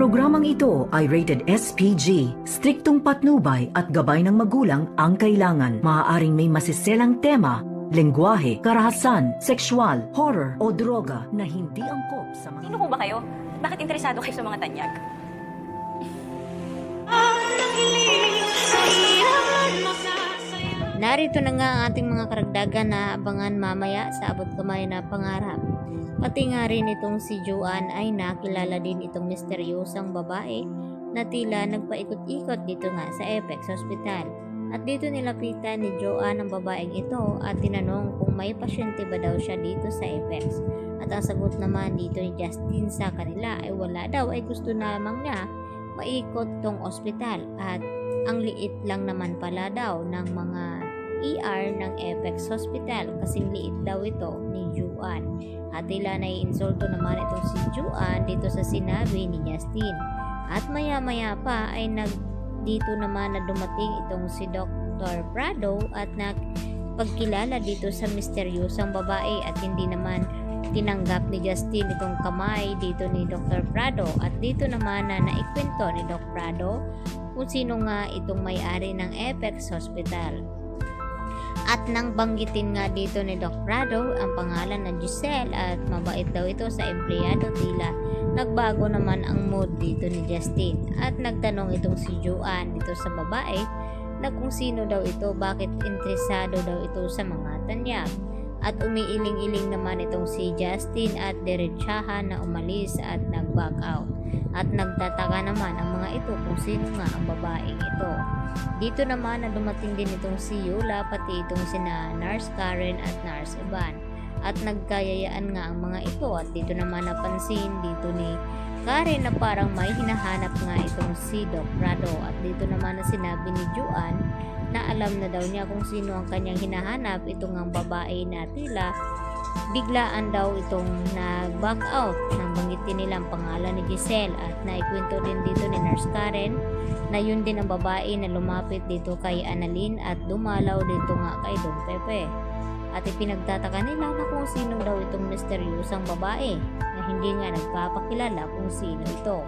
programang ito ay rated SPG. Striktong patnubay at gabay ng magulang ang kailangan. Maaaring may masiselang tema, lengguwahe, karahasan, sexual, horror o droga na hindi angkop sa mga... Sino po ba kayo? Bakit interesado kayo sa mga tanyag? Narito na nga ang ating mga karagdagan na abangan mamaya sa abot kamay na pangarap. Pati nga rin itong si Joanne ay nakilala din itong misteryosang babae na tila nagpaikot-ikot dito nga sa Apex Hospital. At dito nilapitan ni Joanne ang babaeng ito at tinanong kung may pasyente ba daw siya dito sa Apex. At ang sagot naman dito ni Justin sa kanila ay wala daw, ay gusto namang niya maikot tong ospital at ang liit lang naman pala daw ng mga ER ng Apex Hospital kasing liit daw ito ni Joanne. At tila naiinsulto naman itong si Joanne dito sa sinabi ni Justin. At maya-maya pa ay dito naman na dumating itong si Dr. Prado at nagpagkilala dito sa misteryosang babae at hindi naman tinanggap ni Justin itong kamay dito ni Dr. Prado at dito naman na naikwento ni Dr. Prado kung sino nga itong may-ari ng Apex Hospital. At nang banggitin nga dito ni Doc Prado ang pangalan na Giselle at mabait daw ito sa empleyado, tila nagbago naman ang mood dito ni Justin. At nagtanong itong si Joanne dito sa babae na kung sino daw ito, bakit interesado daw ito sa mga tanyag. At umiiling-iling naman itong si Justin at diretsahan na umalis at nag-back out. At nagtataka naman ang mga ito kung sino nga ang babaeng ito. Dito naman na dumating din itong si Yula pati itong sina Nurse Karen at Nurse Evan. At nagkayayaan nga ang mga ito at dito naman napansin dito ni Karen na parang may hinahanap nga itong si Doc Prado. At dito naman na sinabi ni Joanne na alam na daw niya kung sino ang kanyang hinahanap, itong ang babae na tila biglaan daw itong nag-back out nang banggitin nilang pangalan ni Giselle. At naikwento din dito ni Nurse Karen na yun din ang babae na lumapit dito kay Annalyn at dumalaw dito nga kay Don Pepe. At ipinagtataka nila na kung sino daw itong misteryosang babae na hindi nga nagpapakilala kung sino ito.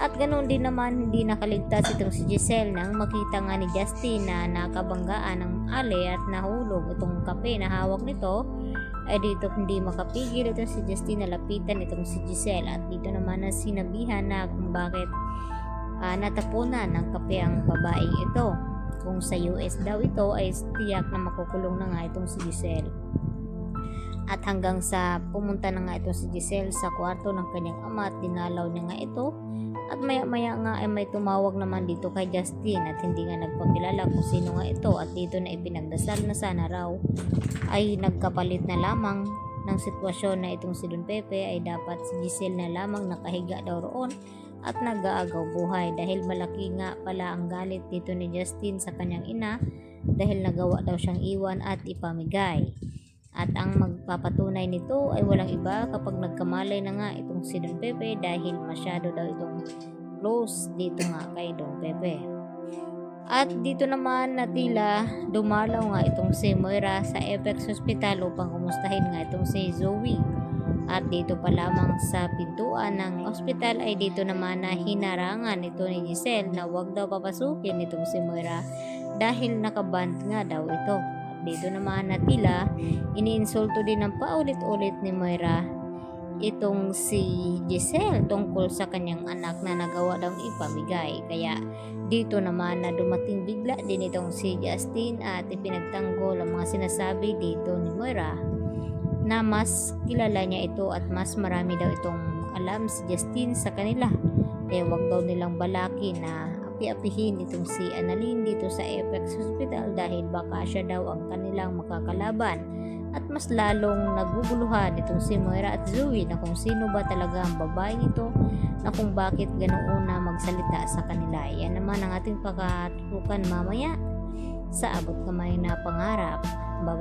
At ganoon din naman hindi nakaligtas itong si Giselle nang makita nga ni Justin na nakabanggaan ng ale at nahulog itong kape na hawak nito. Ay dito hindi makapigil itong si Justin na lapitan itong si Giselle at dito naman na sinabihan na kung bakit natapunan ng kape ang babaeng ito. Kung sa US daw ito ay tiyak na makukulong na nga itong si Giselle. At hanggang sa pumunta na nga itong si Giselle sa kwarto ng kanyang ama at dinalaw niya nga ito. At maya-maya nga ay may tumawag naman dito kay Justin at hindi nga nagpakilala kung sino nga ito. At dito na ipinagdasal na sana raw ay nagkapalit na lamang ng sitwasyon na itong si Don Pepe ay dapat si Giselle na lamang nakahiga daw roon at nag-aagaw buhay dahil malaki nga pala ang galit dito ni Justin sa kanyang ina dahil nagawa daw siyang iwan at ipamigay. At ang magpapatunay nito ay walang iba kapag nagkamalay na nga itong si Don Pepe dahil masyado daw itong close dito nga kay Don Pepe. At dito naman na tila dumalaw nga itong si Moira sa Apex Hospital upang kumustahin nga itong si Zoe. At dito pa lamang sa pintuan ng ospital ay dito naman na hinarangan ito ni Giselle na wag daw papasukin itong si Moira dahil nakaband nga daw ito. Dito naman na tila iniinsulto din ng paulit-ulit ni Moira itong si Giselle tungkol sa kanyang anak na nagawa daw ipamigay. Kaya dito naman na dumating bigla din itong si Justin at ipinagtanggol ang mga sinasabi dito ni Moira na mas kilala niya ito at mas marami daw itong alam si Justin sa kanila. Kaya wag daw nilang balaki na api-apihin itong si Annalyn dito sa Apex Hospital dahil baka siya daw ang kanilang makakalaban. At mas lalong naguguluhan itong si Moira at Zoe na kung sino ba talaga ang babaeng ito na kung bakit ganoon na magsalita sa kanila. Yan naman ang ating pagkatutukan mamaya sa abot kamay na pangarap. Bye-bye.